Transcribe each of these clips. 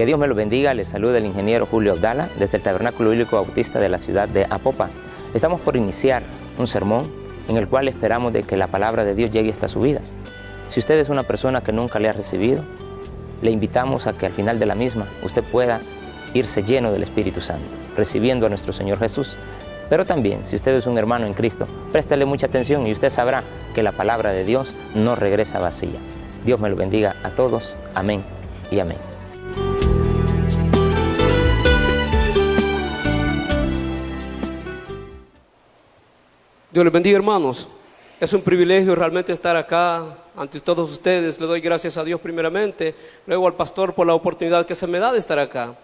Que Dios me lo bendiga. Les saluda el ingeniero Julio Abdala desde el Tabernáculo Bíblico Bautista de la ciudad de Apopa. Estamos por iniciar un sermón en el cual esperamos de que la palabra de Dios llegue hasta su vida. Si usted es una persona que nunca le ha recibido, le invitamos a que al final de la misma usted pueda irse lleno del Espíritu Santo, recibiendo a nuestro Señor Jesús. Pero también, si usted es un hermano en Cristo, préstele mucha atención y usted sabrá que la palabra de Dios no regresa vacía. Dios me lo bendiga a todos. Amén y amén. Dios les bendiga, hermanos. Es un privilegio realmente estar acá ante todos ustedes. Le doy gracias a Dios primeramente, luego al pastor por la oportunidad que se me da de estar acá.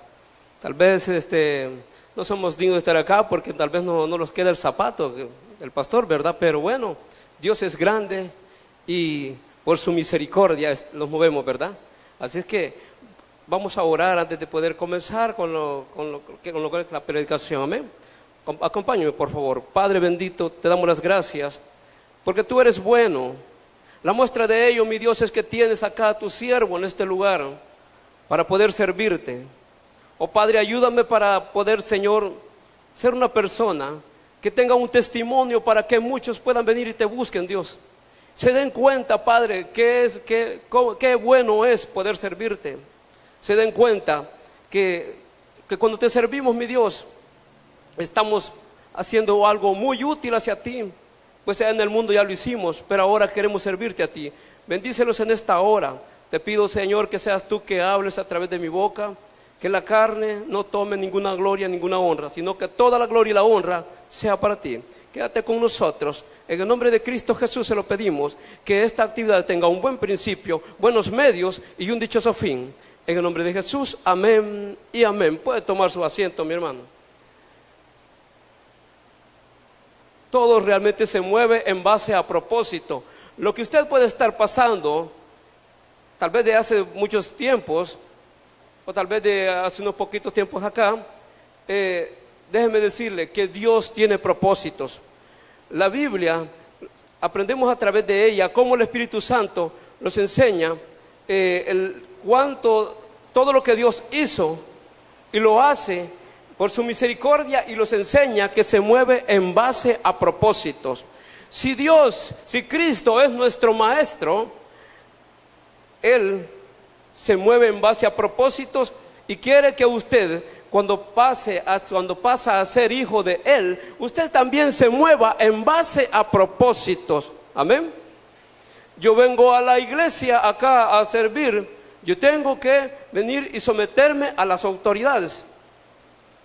Tal vez no somos dignos de estar acá porque tal vez no nos queda el zapato del pastor, ¿verdad? Pero bueno, Dios es grande y por su misericordia nos movemos, ¿verdad? Así es que vamos a orar antes de poder comenzar con lo que es la predicación. Amén. Acompáñame, por favor. Padre bendito, te damos las gracias porque tú eres bueno. La muestra de ello, mi Dios, es que tienes acá a tu siervo en este lugar para poder servirte. Oh Padre, ayúdame para poder, Señor, ser una persona que tenga un testimonio para que muchos puedan venir y te busquen, Dios. Se den cuenta, Padre, qué bueno es poder servirte. Se den cuenta que cuando te servimos, mi Dios, estamos haciendo algo muy útil hacia ti. Pues en el mundo ya lo hicimos, pero ahora queremos servirte a ti. Bendícelos en esta hora. Te pido, Señor, que seas tú que hables a través de mi boca, que la carne no tome ninguna gloria, ninguna honra, sino que toda la gloria y la honra sea para ti. Quédate con nosotros. En el nombre de Cristo Jesús se lo pedimos, que esta actividad tenga un buen principio, buenos medios y un dichoso fin. En el nombre de Jesús, amén y amén. Puede tomar su asiento, mi hermano. Todo realmente se mueve en base a propósito. Lo que usted puede estar pasando, tal vez de hace muchos tiempos, o tal vez de hace unos poquitos tiempos acá, déjeme decirle que Dios tiene propósitos. La Biblia, aprendemos a través de ella cómo el Espíritu Santo nos enseña todo lo que Dios hizo y lo hace por su misericordia, y los enseña que se mueve en base a propósitos. Si Cristo es nuestro Maestro, Él se mueve en base a propósitos y quiere que usted, cuando pasa a ser hijo de Él, usted también se mueva en base a propósitos. Amén. Yo vengo a la iglesia acá a servir, yo tengo que venir y someterme a las autoridades.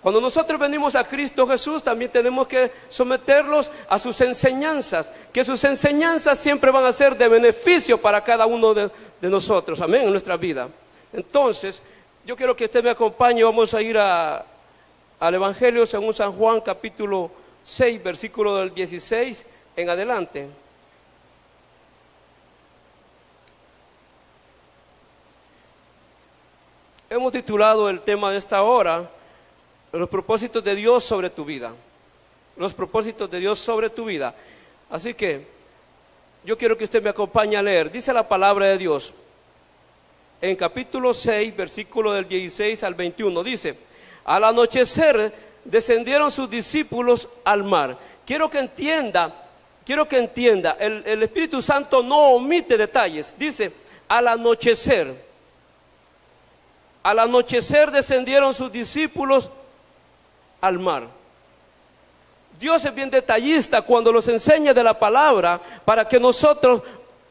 Cuando nosotros venimos a Cristo Jesús, también tenemos que someterlos a sus enseñanzas, que sus enseñanzas siempre van a ser de beneficio para cada uno de nosotros, amén, en nuestra vida. Entonces, yo quiero que usted me acompañe. Vamos a ir al Evangelio según San Juan, capítulo 6, versículo del 16 en adelante. Hemos titulado el tema de esta hora: los propósitos de Dios sobre tu vida. Los propósitos de Dios sobre tu vida. Así que yo quiero que usted me acompañe a leer. Dice la palabra de Dios en capítulo 6, versículo del 16 al 21. Dice: al anochecer descendieron sus discípulos al mar. Quiero que entienda, el Espíritu Santo no omite detalles. Dice: al anochecer descendieron sus discípulos al mar. Dios es bien detallista cuando nos enseña de la palabra, para que nosotros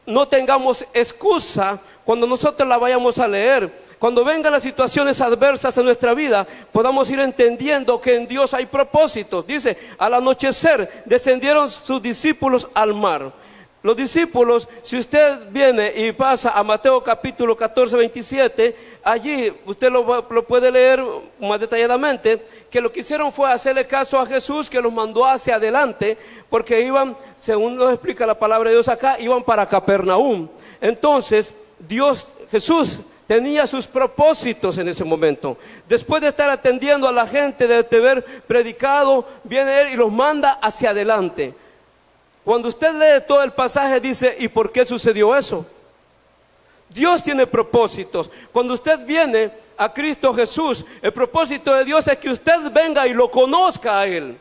no tengamos excusa cuando nosotros la vayamos a leer. Cuando vengan las situaciones adversas en nuestra vida, podamos ir entendiendo que en Dios hay propósitos. Dice: al anochecer descendieron sus discípulos al mar. Los discípulos, si usted viene y pasa a Mateo capítulo 14, 27, allí usted lo puede leer más detalladamente, que lo que hicieron fue hacerle caso a Jesús, que los mandó hacia adelante, porque iban, según nos explica la palabra de Dios acá, iban para Capernaum. Entonces, Jesús tenía sus propósitos en ese momento. Después de estar atendiendo a la gente, de haber predicado, viene Él y los manda hacia adelante. Cuando usted lee todo el pasaje, dice: ¿y por qué sucedió eso? Dios tiene propósitos. Cuando usted viene a Cristo Jesús. El propósito de Dios es que usted venga y lo conozca a Él.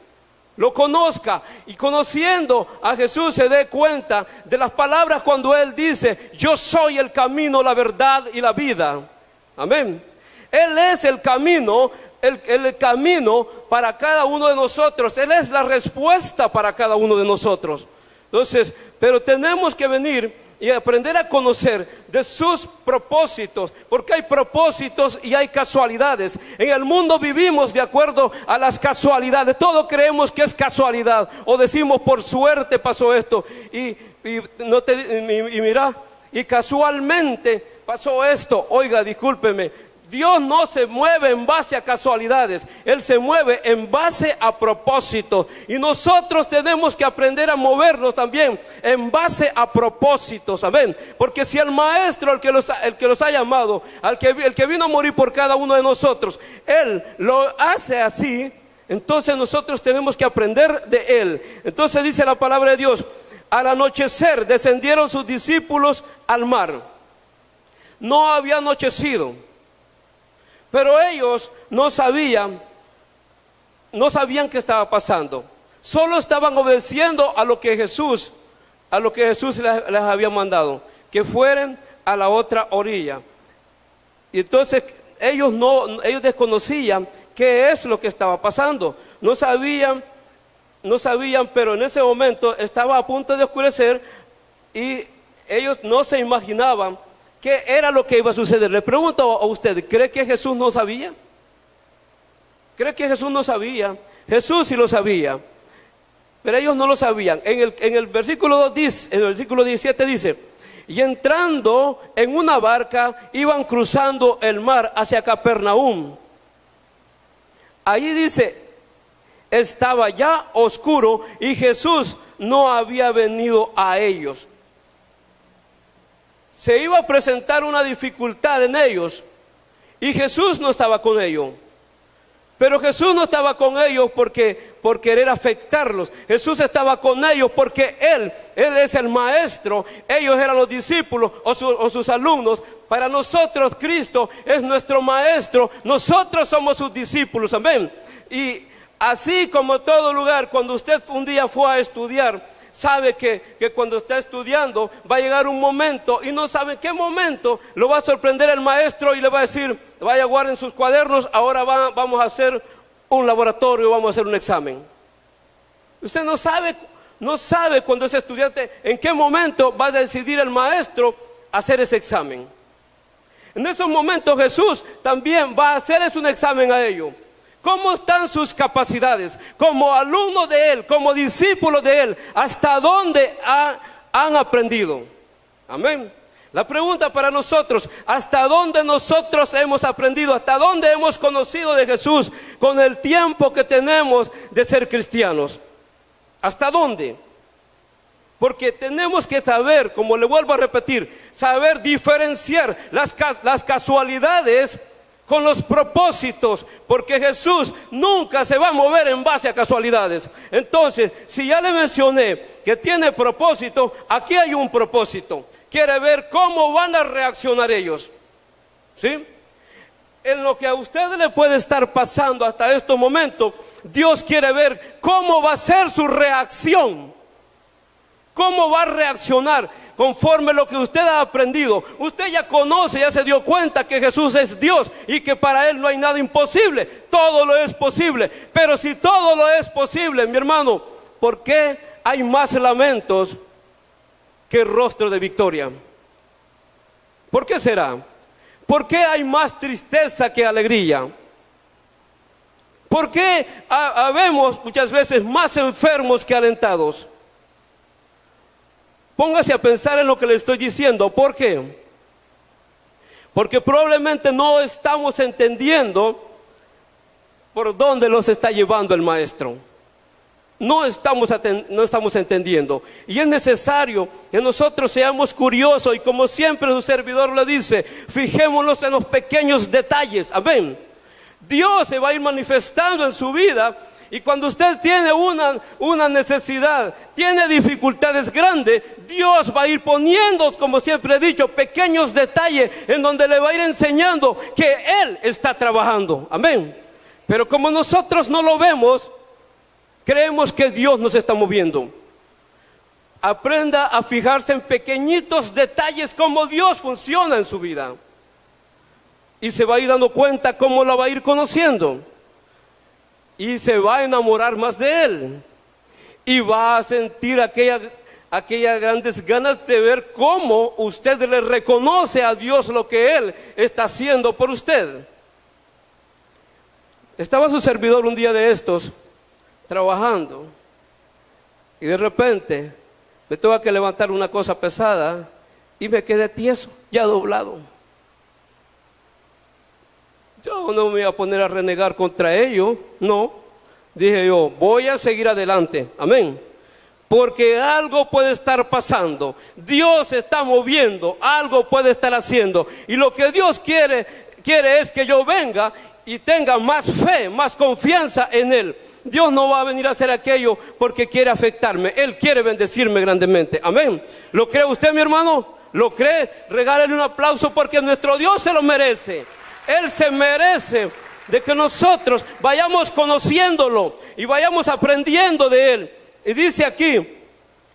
Lo conozca, y conociendo a Jesús se dé cuenta de las palabras cuando Él dice: yo soy el camino, la verdad y la vida. Amén. Él es el camino, el camino para cada uno de nosotros. Él es la respuesta para cada uno de nosotros. Entonces, pero tenemos que venir y aprender a conocer de sus propósitos, porque hay propósitos y hay casualidades. En el mundo vivimos de acuerdo a las casualidades. Todos creemos que es casualidad, o decimos por suerte pasó esto, y mira, y casualmente pasó esto. Oiga, discúlpeme, Dios no se mueve en base a casualidades, Él se mueve en base a propósitos. Y nosotros tenemos que aprender a movernos también en base a propósitos, amén. Porque si el Maestro, el que los ha llamado, el que vino a morir por cada uno de nosotros, Él lo hace así, entonces nosotros tenemos que aprender de Él. Entonces dice la palabra de Dios: al anochecer descendieron sus discípulos al mar. No había anochecido, pero ellos no sabían qué estaba pasando. Solo estaban obedeciendo a lo que Jesús les había mandado, que fueran a la otra orilla. Y entonces ellos desconocían qué es lo que estaba pasando. No sabían, pero en ese momento estaba a punto de oscurecer y ellos no se imaginaban ¿qué era lo que iba a suceder? Le pregunto a usted, ¿cree que Jesús no sabía? ¿Cree que Jesús no sabía? Jesús sí lo sabía, pero ellos no lo sabían. En el versículo 2 dice, en el versículo 17 dice: y entrando en una barca, iban cruzando el mar hacia Capernaum. Ahí dice, estaba ya oscuro y Jesús no había venido a ellos. Se iba a presentar una dificultad en ellos y Jesús no estaba con ellos. Pero Jesús no estaba con ellos por querer afectarlos. Jesús estaba con ellos porque Él es el Maestro. Ellos eran los discípulos o sus alumnos. Para nosotros Cristo es nuestro Maestro. Nosotros somos sus discípulos, amén. Y así como todo lugar, cuando usted un día fue a estudiar, sabe que cuando está estudiando va a llegar un momento y no sabe qué momento lo va a sorprender el maestro y le va a decir: vaya, guarden sus cuadernos, ahora vamos a hacer un laboratorio, vamos a hacer un examen. Usted no sabe cuando es estudiante en qué momento va a decidir el maestro hacer ese examen. En esos momentos Jesús también va a hacerles un examen a ellos. ¿Cómo están sus capacidades? Como alumnos de Él, como discípulos de Él, ¿hasta dónde han aprendido? Amén. La pregunta para nosotros: ¿hasta dónde nosotros hemos aprendido? ¿Hasta dónde hemos conocido de Jesús con el tiempo que tenemos de ser cristianos? ¿Hasta dónde? Porque tenemos que saber, como le vuelvo a repetir, saber diferenciar las casualidades con los propósitos, porque Jesús nunca se va a mover en base a casualidades. Entonces, si ya le mencioné que tiene propósito, aquí hay un propósito. Quiere ver cómo van a reaccionar ellos, ¿sí? En lo que a usted le puede estar pasando hasta este momento, Dios quiere ver cómo va a ser su reacción. ¿Cómo va a reaccionar conforme lo que usted ha aprendido? Usted ya conoce, ya se dio cuenta que Jesús es Dios y que para Él no hay nada imposible. Todo lo es posible. Pero si todo lo es posible, mi hermano, ¿por qué hay más lamentos que rostro de victoria? ¿Por qué será? ¿Por qué hay más tristeza que alegría? ¿Por qué habemos muchas veces más enfermos que alentados? Póngase a pensar en lo que le estoy diciendo. ¿Por qué? Porque probablemente no estamos entendiendo por dónde los está llevando el Maestro. No estamos entendiendo. Y es necesario que nosotros seamos curiosos y, como siempre su servidor le dice, fijémonos en los pequeños detalles. Amén. Dios se va a ir manifestando en su vida Y cuando usted tiene una necesidad, tiene dificultades grandes, Dios va a ir poniendo, como siempre he dicho, pequeños detalles en donde le va a ir enseñando que Él está trabajando. Amén. Pero como nosotros no lo vemos, creemos que Dios nos está moviendo. Aprenda a fijarse en pequeñitos detalles cómo Dios funciona en su vida. Y se va a ir dando cuenta cómo la va a ir conociendo. Y se va a enamorar más de Él. Y va a sentir aquellas grandes ganas de ver cómo usted le reconoce a Dios lo que Él está haciendo por usted. Estaba su servidor un día de estos, trabajando. Y de repente me tuve que levantar una cosa pesada y me quedé tieso, ya doblado. Yo no me iba a poner a renegar contra ellos, no. Dije yo, voy a seguir adelante, amén. Porque algo puede estar pasando, Dios se está moviendo, algo puede estar haciendo. Y lo que Dios quiere es que yo venga y tenga más fe, más confianza en Él. Dios no va a venir a hacer aquello porque quiere afectarme, Él quiere bendecirme grandemente, amén. ¿Lo cree usted, mi hermano? ¿Lo cree? Regálele un aplauso porque nuestro Dios se lo merece. Él se merece de que nosotros vayamos conociéndolo y vayamos aprendiendo de Él. Y dice aquí,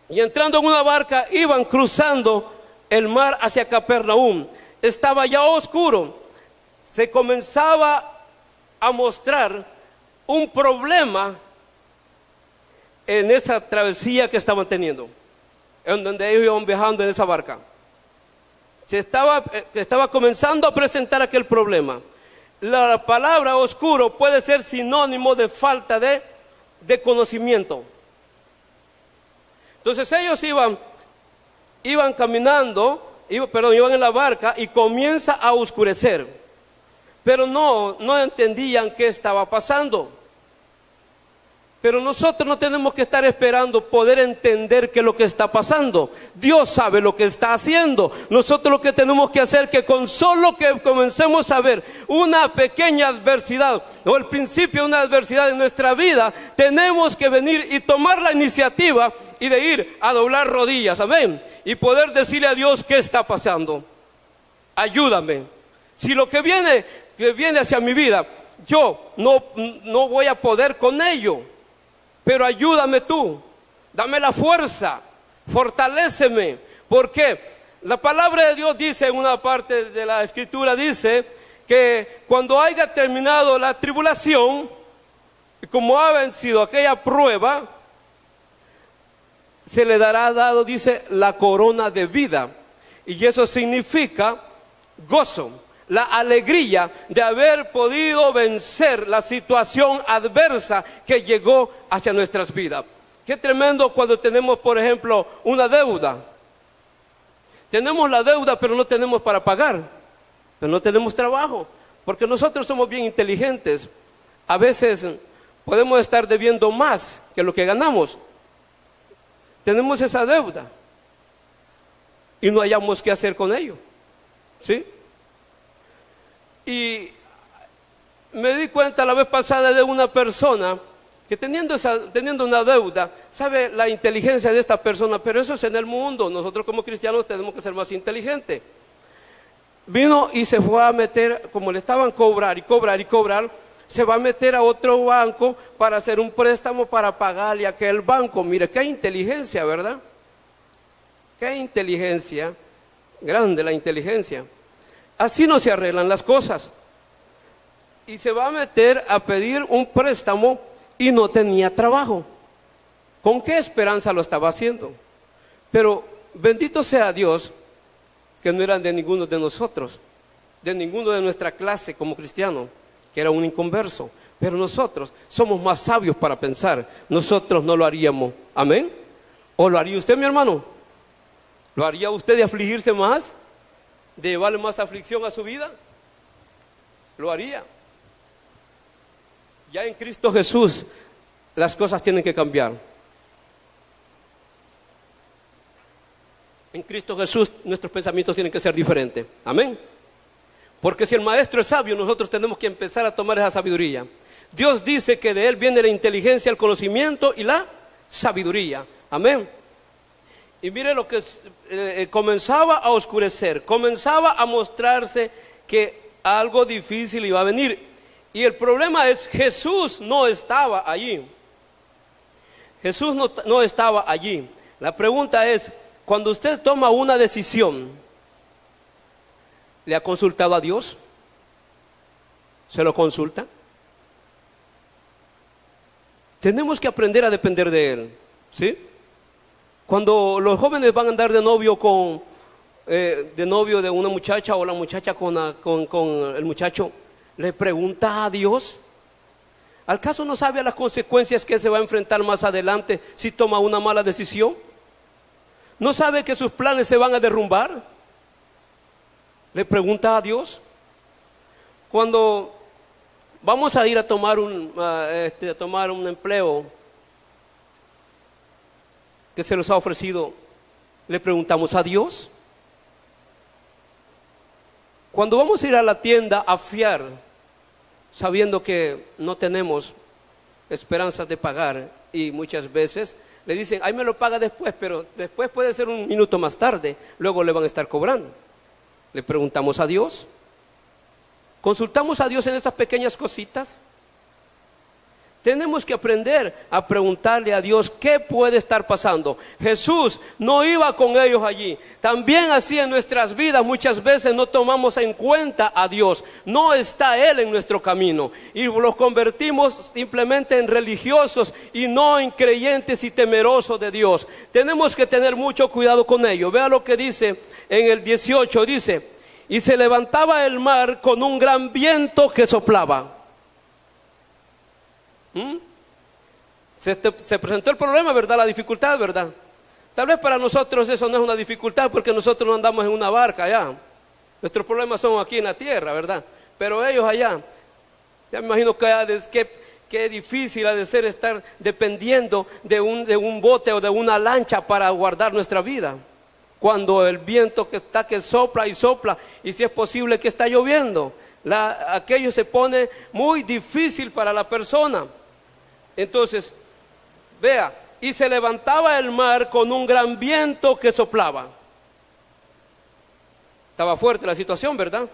y entrando en una barca iban cruzando el mar hacia Capernaum. Estaba ya oscuro, se comenzaba a mostrar un problema en esa travesía que estaban teniendo, en donde ellos iban viajando en esa barca. Se estaba comenzando a presentar aquel problema. La palabra oscuro puede ser sinónimo de falta de conocimiento. Entonces ellos iban caminando, iban en la barca y comienza a oscurecer. Pero no entendían qué estaba pasando. Pero nosotros no tenemos que estar esperando poder entender qué es lo que está pasando. Dios sabe lo que está haciendo. Nosotros lo que tenemos que hacer es que con solo que comencemos a ver una pequeña adversidad o el principio de una adversidad en nuestra vida, tenemos que venir y tomar la iniciativa y de ir a doblar rodillas, amén, y poder decirle a Dios qué está pasando. Ayúdame. Si lo que viene hacia mi vida, yo no voy a poder con ello. Pero ayúdame tú, dame la fuerza, fortaléceme. Porque la palabra de Dios dice en una parte de la escritura, dice que cuando haya terminado la tribulación, y como ha vencido aquella prueba, se le dará dado, dice, la corona de vida. Y eso significa gozo. La alegría de haber podido vencer la situación adversa que llegó hacia nuestras vidas. Qué tremendo cuando tenemos, por ejemplo, una deuda. Tenemos la deuda, pero no tenemos para pagar. Pero no tenemos trabajo. Porque nosotros somos bien inteligentes. A veces podemos estar debiendo más que lo que ganamos. Tenemos esa deuda. Y no hayamos qué hacer con ello. ¿Sí? Y me di cuenta la vez pasada de una persona que teniendo una deuda, sabe la inteligencia de esta persona, pero eso es en el mundo. Nosotros como cristianos tenemos que ser más inteligentes. Vino y se fue a meter, como le estaban cobrar, se va a meter a otro banco para hacer un préstamo para pagarle a aquel banco. Mire, qué inteligencia, ¿verdad? Qué inteligencia, grande la inteligencia. Así no se arreglan las cosas. Y se va a meter a pedir un préstamo y no tenía trabajo. ¿Con qué esperanza lo estaba haciendo? Pero bendito sea Dios que no eran de ninguno de nosotros, de ninguno de nuestra clase como cristiano, que era un inconverso. Pero nosotros somos más sabios para pensar. Nosotros no lo haríamos. ¿Amén? ¿O lo haría usted, mi hermano? ¿Lo haría usted de afligirse más? ¿De llevarle más aflicción a su vida? Lo haría. Ya en Cristo Jesús las cosas tienen que cambiar. En Cristo Jesús nuestros pensamientos tienen que ser diferentes. Amén. Porque si el maestro es sabio, nosotros tenemos que empezar a tomar esa sabiduría. Dios dice que de Él viene la inteligencia, el conocimiento y la sabiduría. Amén. Y mire lo que comenzaba a oscurecer, comenzaba a mostrarse que algo difícil iba a venir. Y el problema es, Jesús no estaba allí. Jesús no estaba allí. La pregunta es, cuando usted toma una decisión, ¿le ha consultado a Dios? ¿Se lo consulta? Tenemos que aprender a depender de Él, ¿sí? Cuando los jóvenes van a andar de novio de una muchacha, o la muchacha con el muchacho, ¿le pregunta a Dios? ¿Al caso no sabe las consecuencias que se va a enfrentar más adelante si toma una mala decisión? ¿No sabe que sus planes se van a derrumbar? ¿Le pregunta a Dios? Cuando vamos a ir a tomar un empleo que se nos ha ofrecido, ¿le preguntamos a Dios? Cuando vamos a ir a la tienda a fiar, sabiendo que no tenemos esperanzas de pagar, y muchas veces le dicen, ahí me lo paga después, pero después puede ser un minuto más tarde, luego le van a estar cobrando. ¿Le preguntamos a Dios? ¿Consultamos a Dios en esas pequeñas cositas? Tenemos que aprender a preguntarle a Dios qué puede estar pasando. Jesús no iba con ellos allí. También así en nuestras vidas muchas veces no tomamos en cuenta a Dios. No está Él en nuestro camino. Y los convertimos simplemente en religiosos y no en creyentes y temerosos de Dios. Tenemos que tener mucho cuidado con ello. Vea lo que dice en el 18. Dice, y se levantaba el mar con un gran viento que soplaba. Se presentó el problema, ¿verdad? La dificultad, ¿verdad? Tal vez para nosotros eso no es una dificultad porque nosotros no andamos en una barca allá. Nuestros problemas son aquí en la tierra, ¿verdad? Pero ellos allá, ya me imagino que difícil ha de ser estar dependiendo de un bote o de una lancha para guardar nuestra vida. Cuando el viento que sopla y sopla, y si es posible que está lloviendo, aquello se pone muy difícil para la persona. Entonces, vea, y se levantaba el mar con un gran viento que soplaba. Estaba fuerte la situación, ¿verdad?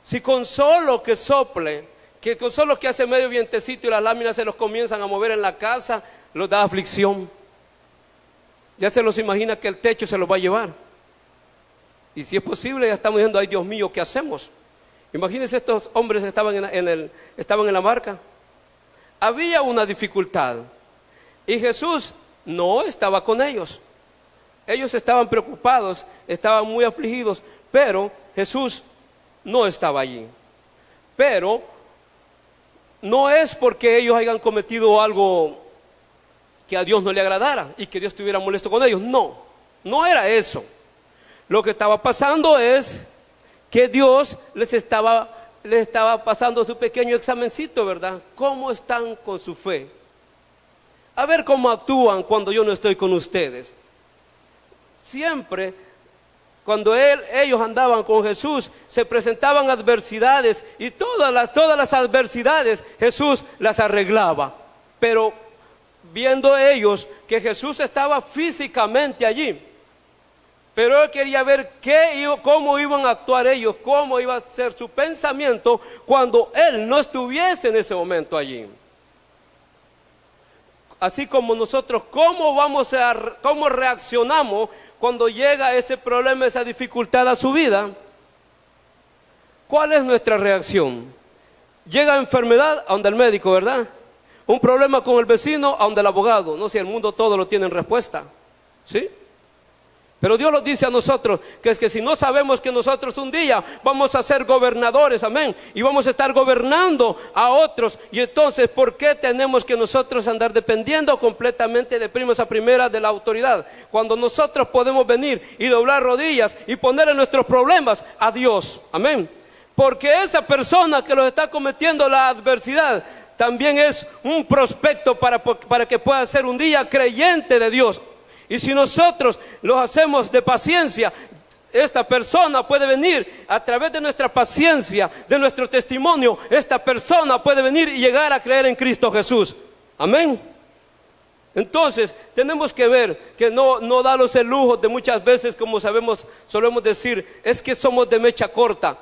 Si con solo que sople, que con solo que hace medio vientecito y las láminas se los comienzan a mover en la casa, los da aflicción. Ya se los imagina que el techo se los va a llevar. Y si es posible, ya estamos diciendo, ay Dios mío, ¿qué hacemos? Imagínense, estos hombres estaban en la barca. Había una dificultad y Jesús no estaba con ellos. Ellos estaban preocupados, estaban muy afligidos, pero Jesús no estaba allí. Pero no es porque ellos hayan cometido algo que a Dios no le agradara y que Dios estuviera molesto con ellos. No era eso. Lo que estaba pasando es que Dios les estaba pasando su pequeño examencito, ¿verdad? ¿Cómo están con su fe? A ver cómo actúan cuando yo no estoy con ustedes. Siempre, cuando ellos andaban con Jesús, se presentaban adversidades y todas las adversidades Jesús las arreglaba. Pero viendo ellos que Jesús estaba físicamente allí, pero él quería ver cómo iban a actuar ellos, cómo iba a ser su pensamiento cuando él no estuviese en ese momento allí. Así como nosotros, cómo reaccionamos cuando llega ese problema, esa dificultad a su vida. ¿Cuál es nuestra reacción? Llega enfermedad a donde el médico, ¿verdad? Un problema con el vecino a donde el abogado. No sé, el mundo todo lo tiene en respuesta, ¿sí? Pero Dios nos dice a nosotros que es que si no sabemos que nosotros un día vamos a ser gobernadores, amén, y vamos a estar gobernando a otros, y entonces ¿por qué tenemos que nosotros andar dependiendo completamente de primas a primera de la autoridad? Cuando nosotros podemos venir y doblar rodillas y ponerle nuestros problemas a Dios, amén, porque esa persona que los está cometiendo la adversidad también es un prospecto para que pueda ser un día creyente de Dios. Y si nosotros los hacemos de paciencia, esta persona puede venir a través de nuestra paciencia, de nuestro testimonio. Esta persona puede venir y llegar a creer en Cristo Jesús. Amén. Entonces tenemos que ver que no darnos el lujo de muchas veces, como sabemos, solemos decir, es que somos de mecha corta.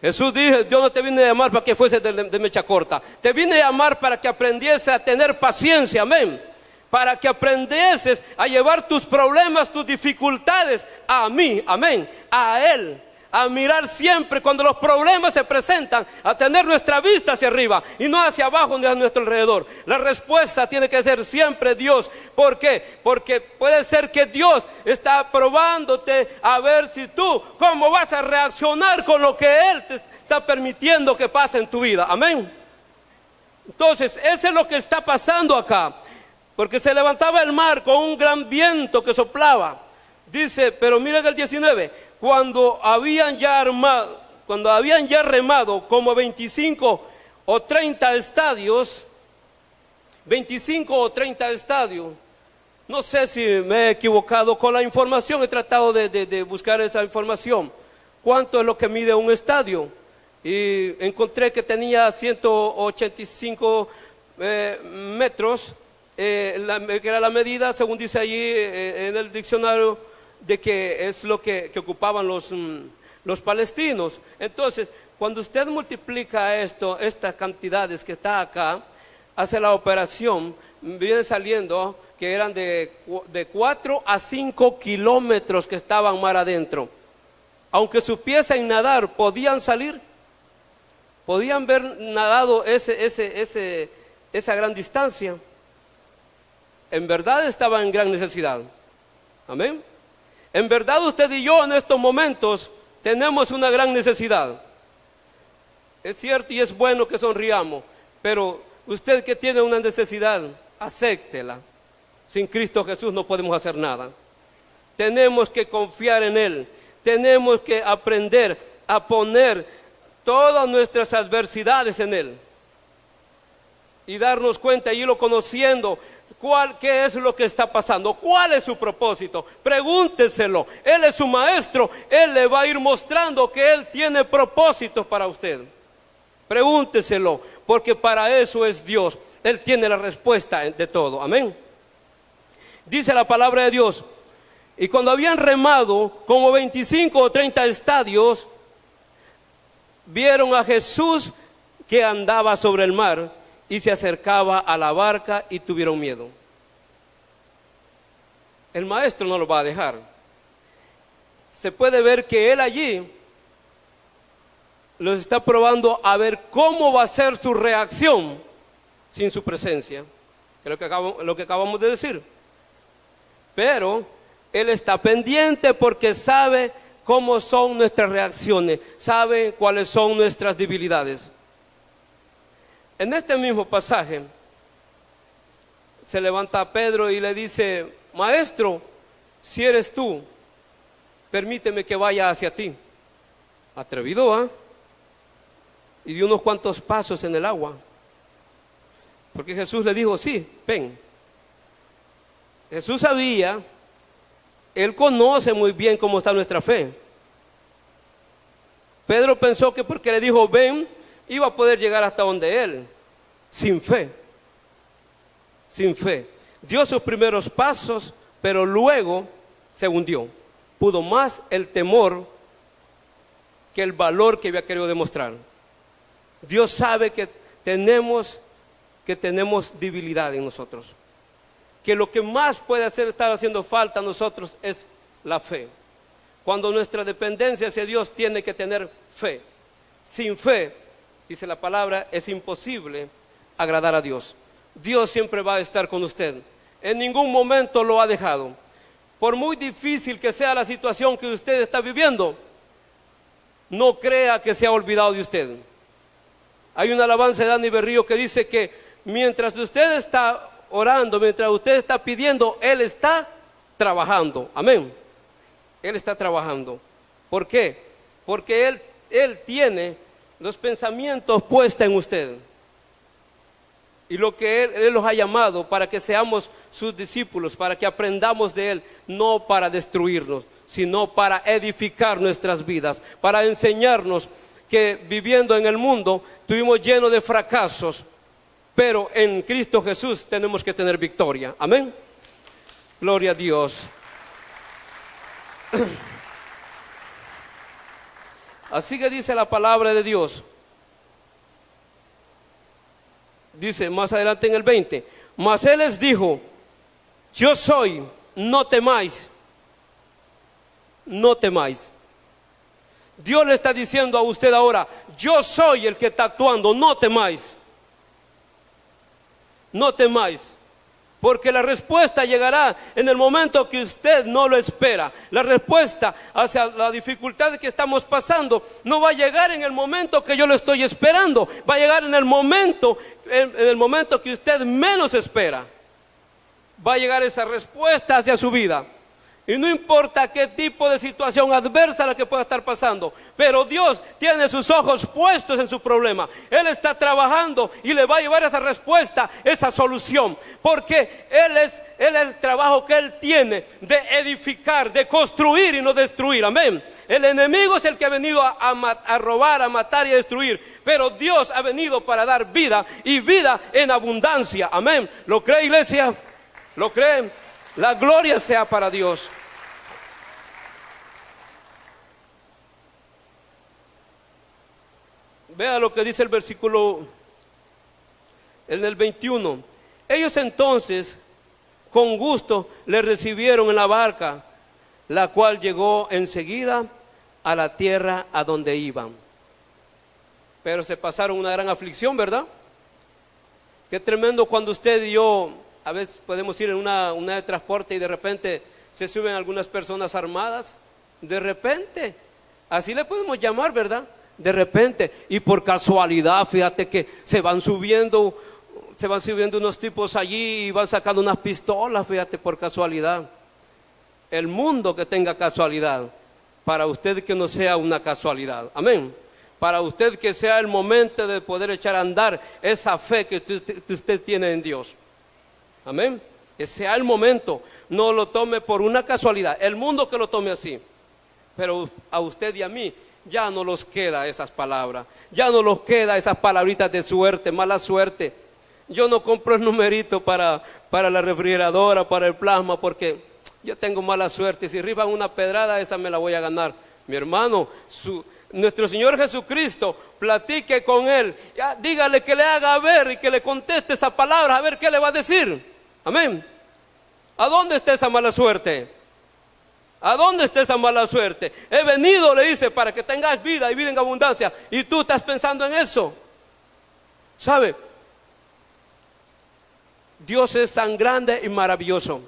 Jesús dijo: yo no te vine a llamar para que fuese de mecha corta, te vine a llamar para que aprendiese a tener paciencia. Amén. Para que aprendieses a llevar tus problemas, tus dificultades a mí, amén, a Él, a mirar siempre cuando los problemas se presentan, a tener nuestra vista hacia arriba y no hacia abajo ni a nuestro alrededor. La respuesta tiene que ser siempre Dios. ¿Por qué? Porque puede ser que Dios está probándote a ver si tú, cómo vas a reaccionar con lo que Él te está permitiendo que pase en tu vida, amén. Entonces, eso es lo que está pasando acá. Porque se levantaba el mar con un gran viento que soplaba. Dice, pero miren el 19, cuando habían ya remado como 25 o 30 estadios, 25 o 30 estadios, no sé si me he equivocado con la información, he tratado de buscar esa información. ¿Cuánto es lo que mide un estadio? Y encontré que tenía 185 metros. Que era la medida, según dice allí en el diccionario, de que es lo que ocupaban los palestinos. Entonces, cuando usted multiplica estas cantidades que está acá, hace la operación, viene saliendo que eran de 4 a 5 kilómetros que estaban mar adentro. Aunque supiesen nadar, podían salir, podían haber nadado esa gran distancia. En verdad estaban en gran necesidad. Amén. En verdad usted y yo en estos momentos tenemos una gran necesidad. Es cierto y es bueno que sonriamos, pero usted que tiene una necesidad, acéptela. Sin Cristo Jesús no podemos hacer nada. Tenemos que confiar en Él. Tenemos que aprender a poner todas nuestras adversidades en Él. Y darnos cuenta y irlo conociendo. ¿Qué es lo que está pasando? ¿Cuál es su propósito? Pregúnteselo. Él es su maestro. Él le va a ir mostrando que Él tiene propósitos para usted. Pregúnteselo, porque para eso es Dios. Él tiene la respuesta de todo. Amén. Dice la palabra de Dios: y cuando habían remado como 25 o 30 estadios, vieron a Jesús que andaba sobre el mar y se acercaba a la barca y tuvieron miedo. El maestro no lo va a dejar. Se puede ver que Él allí los está probando a ver cómo va a ser su reacción sin su presencia, que es lo que acabamos de decir. Pero Él está pendiente porque sabe cómo son nuestras reacciones, sabe cuáles son nuestras debilidades. En este mismo pasaje se levanta Pedro y le dice: maestro, si eres tú, permíteme que vaya hacia ti. Atrevido, ¿ah? Y dio unos cuantos pasos en el agua, porque Jesús le dijo: sí, ven. Jesús sabía, Él conoce muy bien cómo está nuestra fe. Pedro pensó que porque le dijo ven, iba a poder llegar hasta donde Él, sin fe. Sin fe. Dio sus primeros pasos, pero luego se hundió. Pudo más el temor que el valor que había querido demostrar. Dios sabe que tenemos debilidad en nosotros. Que lo que más puede estar haciendo falta a nosotros es la fe. Cuando nuestra dependencia hacia Dios tiene que tener fe. Sin fe, dice la palabra, es imposible agradar a Dios. Dios siempre va a estar con usted. En ningún momento lo ha dejado. Por muy difícil que sea la situación que usted está viviendo, no crea que se ha olvidado de usted. Hay una alabanza de Dani Berrío que dice que mientras usted está orando, mientras usted está pidiendo, Él está trabajando. Amén. Él está trabajando. ¿Por qué? Porque Él tiene los pensamientos puestos en usted. Y lo que Él los ha llamado para que seamos sus discípulos, para que aprendamos de Él, no para destruirnos, sino para edificar nuestras vidas, para enseñarnos que viviendo en el mundo estuvimos llenos de fracasos, pero en Cristo Jesús tenemos que tener victoria. Amén. Gloria a Dios. Así que dice la palabra de Dios. Dice más adelante en el 20: mas Él les dijo: yo soy, no temáis. No temáis. Dios le está diciendo a usted ahora: yo soy el que está actuando, no temáis. No temáis. Porque la respuesta llegará en el momento que usted no lo espera. La respuesta hacia la dificultad que estamos pasando no va a llegar en el momento que yo lo estoy esperando. Va a llegar en el momento que usted menos espera. Va a llegar esa respuesta hacia su vida. Y no importa qué tipo de situación adversa la que pueda estar pasando, pero Dios tiene sus ojos puestos en su problema. Él está trabajando y le va a llevar esa respuesta, esa solución, porque Él es el trabajo que Él tiene de edificar, de construir y no destruir. Amén. El enemigo es el que ha venido a robar, a matar y a destruir, pero Dios ha venido para dar vida y vida en abundancia. Amén. ¿Lo cree, iglesia? ¿Lo creen? La gloria sea para Dios. Vea lo que dice el versículo en el 21. Ellos entonces con gusto le recibieron en la barca, la cual llegó enseguida a la tierra a donde iban. Pero se pasaron una gran aflicción, ¿verdad? Qué tremendo cuando usted y yo a veces podemos ir en una de transporte y de repente se suben algunas personas armadas. De repente, así le podemos llamar, ¿verdad? De repente, y por casualidad, fíjate que se van subiendo unos tipos allí y van sacando unas pistolas, fíjate, por casualidad. El mundo que tenga casualidad, para usted que no sea una casualidad. Amén. Para usted que sea el momento de poder echar a andar esa fe que usted tiene en Dios. Amén. Que sea el momento, no lo tome por una casualidad, el mundo que lo tome así. Pero a usted y a mí ya no nos queda esas palabras, ya no nos queda esas palabritas de suerte, mala suerte. Yo no compro el numerito para la refrigeradora, para el plasma, porque yo tengo mala suerte. Si rifan una pedrada, esa me la voy a ganar. Mi hermano, nuestro Señor Jesucristo, platique con Él, ya, dígale que le haga ver y que le conteste esa palabra, a ver qué le va a decir. Amén. ¿A dónde está esa mala suerte? ¿A dónde está esa mala suerte? He venido, le dice, para que tengas vida y vida en abundancia, y tú estás pensando en eso. ¿Sabe? Dios es tan grande y maravilloso.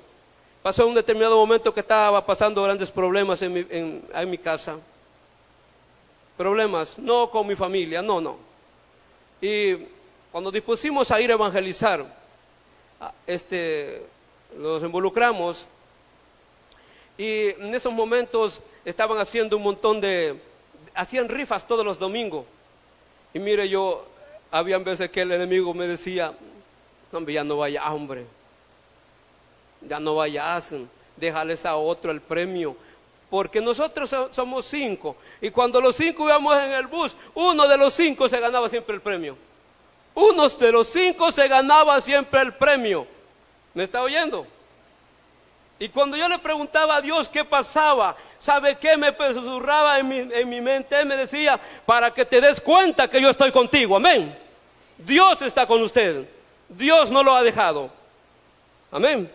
Pasó un determinado momento que estaba pasando grandes problemas en mi casa. Problemas, no con mi familia, no. Y cuando dispusimos a ir a evangelizar, los involucramos, y en esos momentos estaban haciendo un montón hacían rifas todos los domingos. Y mire, habían veces que el enemigo me decía: hombre, ya no vayas, hombre, ya no vayas, déjales a otro el premio, porque nosotros somos 5, y cuando los 5 íbamos en el bus, uno de los 5 se ganaba siempre el premio. Uno de los 5 se ganaba siempre el premio. ¿Me está oyendo? Y cuando yo le preguntaba a Dios qué pasaba, ¿sabe qué me susurraba en mi mente? Él me decía: para que te des cuenta que yo estoy contigo. Amén. Dios está con usted. Dios no lo ha dejado. Amén.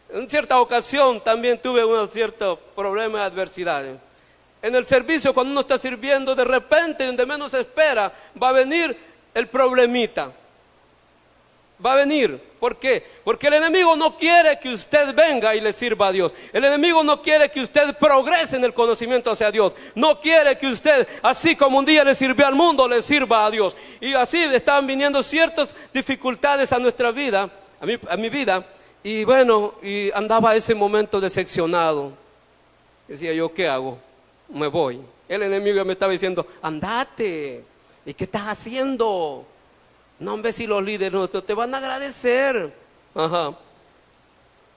En cierta ocasión también tuve un cierto problema de adversidad. En el servicio, cuando uno está sirviendo, de repente, donde menos se espera, va a venir el problemita. Va a venir. ¿Por qué? Porque el enemigo no quiere que usted venga y le sirva a Dios. El enemigo no quiere que usted progrese en el conocimiento hacia Dios. No quiere que usted, así como un día le sirvió al mundo, le sirva a Dios. Y así estaban viniendo ciertas dificultades a nuestra vida, a mi vida. Y bueno, y andaba ese momento decepcionado. Decía yo: ¿qué hago? Me voy. El enemigo me estaba diciendo: andate. ¿Y qué estás haciendo? No, hombre, si los líderes nuestros te van a agradecer. Ajá.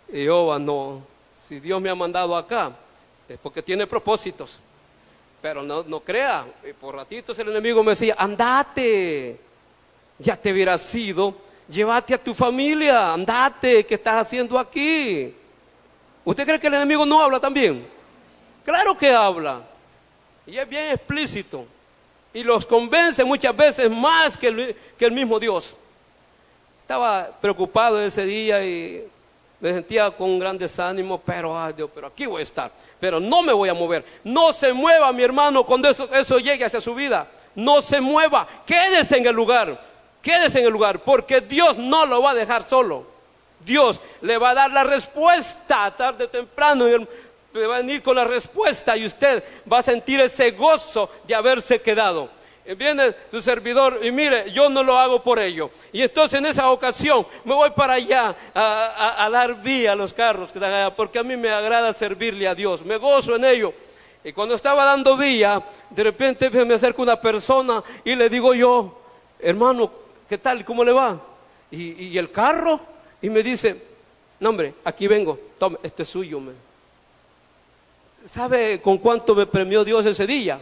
Y yo, no, si Dios me ha mandado acá, es porque tiene propósitos. Pero no crea, por ratitos el enemigo me decía, andate, ya te hubieras ido, llévate a tu familia, andate, ¿qué estás haciendo aquí? ¿Usted cree que el enemigo no habla también? Claro que habla, y es bien explícito, y los convence muchas veces más que el mismo Dios. Estaba preocupado ese día y me sentía con un gran desánimo, pero ay Dios, pero aquí voy a estar, pero no me voy a mover. No se mueva, mi hermano, cuando eso llegue hacia su vida. No se mueva, quédese en el lugar, porque Dios no lo va a dejar solo. Dios le va a dar la respuesta tarde o temprano, le va a venir con la respuesta y usted va a sentir ese gozo de haberse quedado. Viene su servidor y mire, yo no lo hago por ello. Y entonces en esa ocasión me voy para allá a dar vía a los carros que están allá, porque a mí me agrada servirle a Dios, me gozo en ello. Y cuando estaba dando vía, de repente me acerca una persona y le digo yo, hermano, ¿qué tal? ¿Cómo le va? ¿Y el carro? Y me dice, no hombre, aquí vengo, tome, este es suyo. ¿Sabe con cuánto me premió Dios ese día?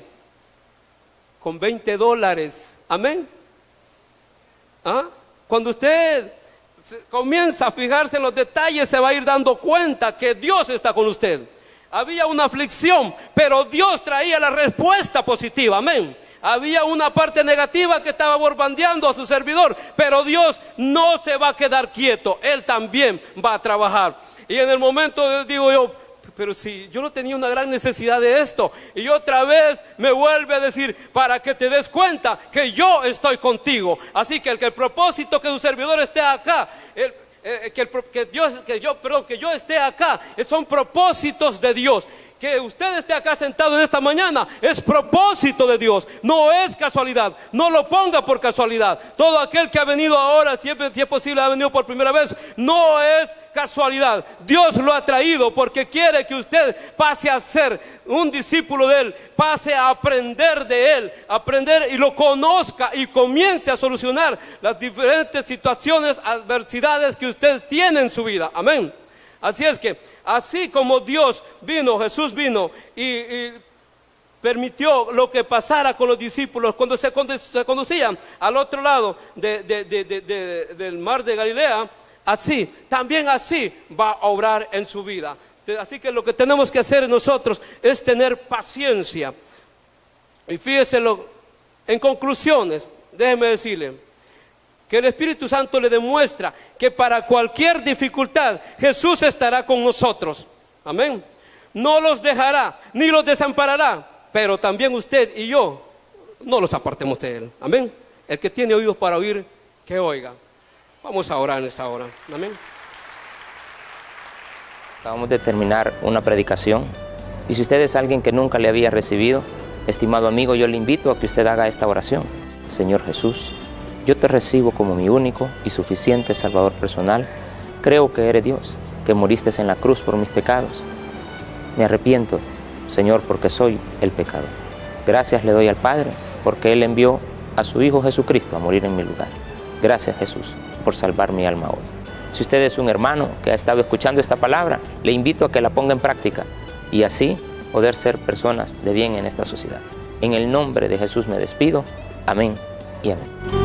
Con $20, amén. ¿Ah? Cuando usted comienza a fijarse en los detalles, se va a ir dando cuenta que Dios está con usted. Había una aflicción, pero Dios traía la respuesta positiva, amén. Había una parte negativa que estaba borbandeando a su servidor, pero Dios no se va a quedar quieto, Él también va a trabajar. Y en el momento digo yo, pero si yo no tenía una gran necesidad de esto, y otra vez me vuelve a decir, para que te des cuenta que yo estoy contigo. Así que el propósito que tu servidor esté acá, que yo esté acá, son propósitos de Dios. Que usted esté acá sentado en esta mañana es propósito de Dios, no es casualidad. No lo ponga por casualidad. Todo aquel que ha venido ahora, si es posible, ha venido por primera vez, no es casualidad. Dios lo ha traído porque quiere que usted pase a ser un discípulo de Él, pase a aprender de Él, aprender y lo conozca y comience a solucionar las diferentes situaciones, adversidades que usted tiene en su vida. Amén. Así es que, así como Dios vino, Jesús vino y permitió lo que pasara con los discípulos cuando se conducían al otro lado del mar de Galilea, así, también así va a obrar en su vida. Así que lo que tenemos que hacer nosotros es tener paciencia. Y fíjese, en conclusiones, déjeme decirle que el Espíritu Santo le demuestra que para cualquier dificultad Jesús estará con nosotros. Amén. No los dejará ni los desamparará, pero también usted y yo no los apartemos de Él. Amén. El que tiene oídos para oír, que oiga. Vamos a orar en esta hora. Amén. Acabamos de terminar una predicación y si usted es alguien que nunca le había recibido, estimado amigo, yo le invito a que usted haga esta oración. Señor Jesús, yo te recibo como mi único y suficiente Salvador personal. Creo que eres Dios, que moriste en la cruz por mis pecados. Me arrepiento, Señor, porque soy el pecador. Gracias le doy al Padre, porque Él envió a su Hijo Jesucristo a morir en mi lugar. Gracias, Jesús, por salvar mi alma hoy. Si usted es un hermano que ha estado escuchando esta palabra, le invito a que la ponga en práctica y así poder ser personas de bien en esta sociedad. En el nombre de Jesús me despido. Amén y amén.